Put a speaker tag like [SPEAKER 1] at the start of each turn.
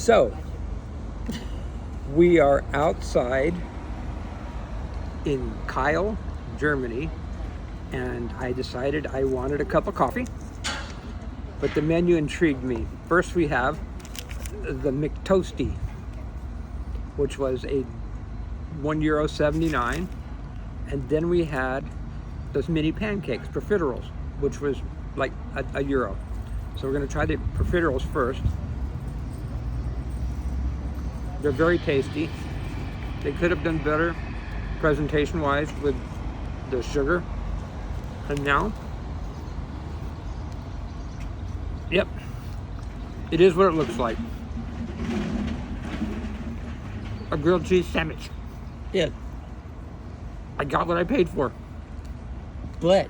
[SPEAKER 1] So, we are outside in Kiel, Germany, and I decided I wanted a cup of coffee, but the menu intrigued me. First we have the Mctoastie, which was a €1.79, and then we had those mini pancakes, profiteroles, which was like a euro. So we're gonna try the profiteroles first. They're very tasty. They could have done better presentation-wise with the sugar. And now, yep, it is what it looks like. A grilled cheese sandwich.
[SPEAKER 2] Yeah.
[SPEAKER 1] I got what I paid for.
[SPEAKER 2] But